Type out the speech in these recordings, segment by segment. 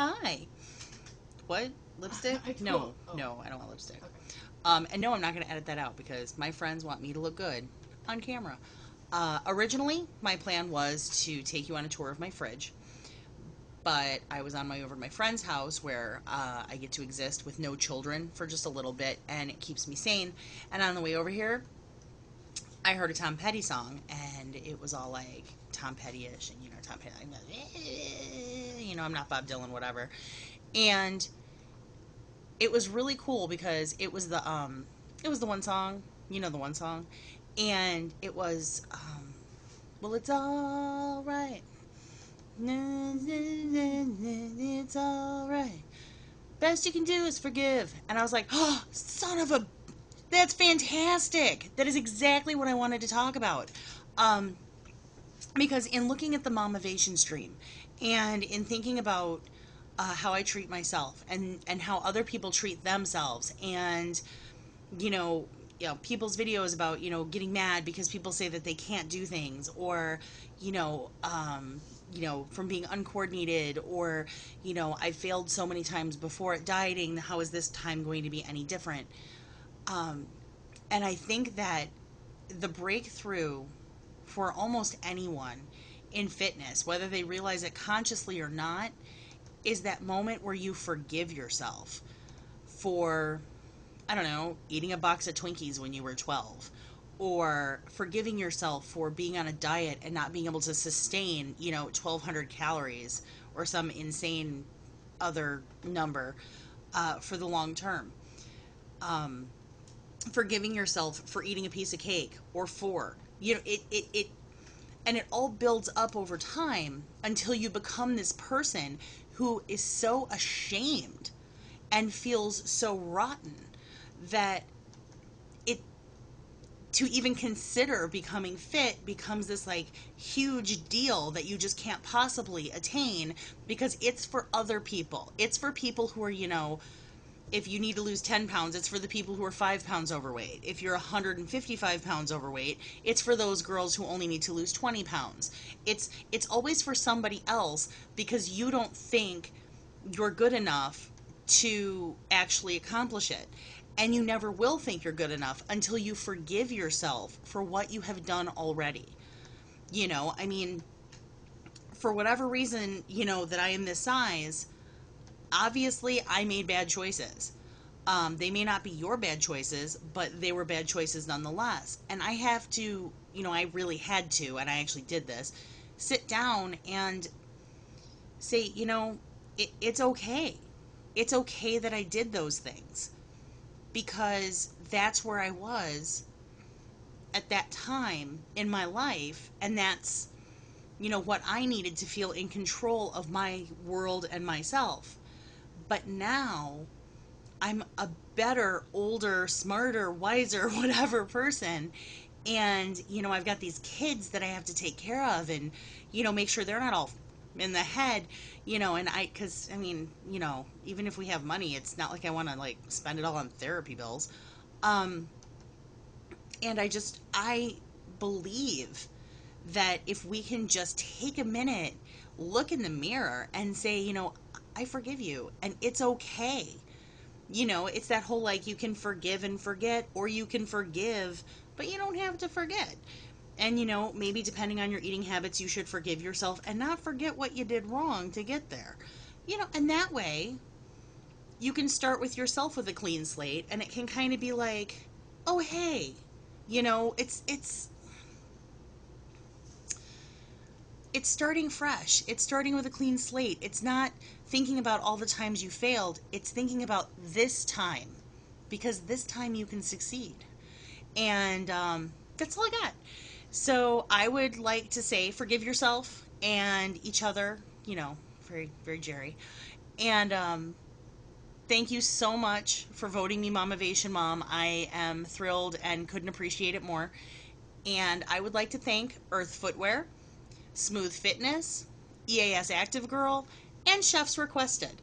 Hi. What? Lipstick? No, Oh, no, I don't want lipstick. okay. And no, I'm not going to edit that out because my friends want me to look good on camera. Originally, my plan was to take you on a tour of my fridge, but I was on my way over to my friend's house where I get to exist with no children for just a little bit, and it keeps me sane. And on the way over here, I heard a Tom Petty song, and it was all like Tom Petty-ish, and Tom Petty, I'm not Bob Dylan, whatever. And it was really cool because it was the one song, the one song, and it was well, it's all right. It's all right. Best you can do is forgive. And I was like, oh, son of a, that's fantastic. That is exactly what I wanted to talk about. Um, because in looking at the Mamavation stream and in thinking about how I treat myself and how other people treat themselves, and you know people's videos about getting mad because people say that they can't do things, or you know um from being uncoordinated, or I failed so many times before at dieting, how is this time going to be any different? And I think that the breakthrough for almost anyone in fitness, whether they realize it consciously or not, is that moment where you forgive yourself for, I don't know, eating a box of Twinkies when you were 12, or forgiving yourself for being on a diet and not being able to sustain, 1,200 calories or some insane other number for the long term. Forgiving yourself for eating a piece of cake or four. And it all builds up over time until you become this person who is so ashamed and feels so rotten that it to even consider becoming fit becomes this like huge deal that you just can't possibly attain, because it's for other people. It's for people who are, if you need to lose 10 pounds, it's for the people who are 5 pounds overweight. If you're 155 pounds overweight, it's for those girls who only need to lose 20 pounds. It's always for somebody else, because you don't think you're good enough to actually accomplish it. And you never will think you're good enough until you forgive yourself for what you have done already. I mean, for whatever reason, that I am this size, obviously I made bad choices. They may not be your bad choices, but they were bad choices nonetheless. And I have to, I really had to, and I actually did this, sit down and say, it's okay. It's okay that I did those things, because that's where I was at that time in my life, and that's, what I needed to feel in control of my world and myself. But now I'm a better, older, smarter, wiser, whatever person. And, I've got these kids that I have to take care of, and, make sure they're not all in the head, and because, I mean, even if we have money, it's not like I want to, like, spend it all on therapy bills. Um, and I believe that if we can just take a minute, look in the mirror, and say, I forgive you, and it's okay. It's that whole, like, you can forgive and forget, or you can forgive, but you don't have to forget. And, maybe depending on your eating habits, you should forgive yourself and not forget what you did wrong to get there. And that way, you can start with yourself with a clean slate, and it can kind of be like, oh, hey, it's starting fresh. It's starting with a clean slate. It's not thinking about all the times you failed. It's thinking about this time, because this time you can succeed. And that's all I got. So I would like to say forgive yourself and each other, very, very Jerry. And thank you so much for voting me Mamavation Mom. I am thrilled and couldn't appreciate it more. And I would like to thank Earth Footwear, Smooth Fitness, EAS Active Girl, and Chefs Requested,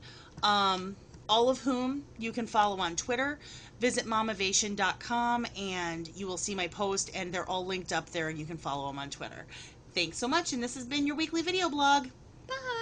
all of whom you can follow on Twitter. Visit mamavation.com and you will see my post, and they're all linked up there, and you can follow them on Twitter. Thanks so much, and this has been your weekly video blog. Bye!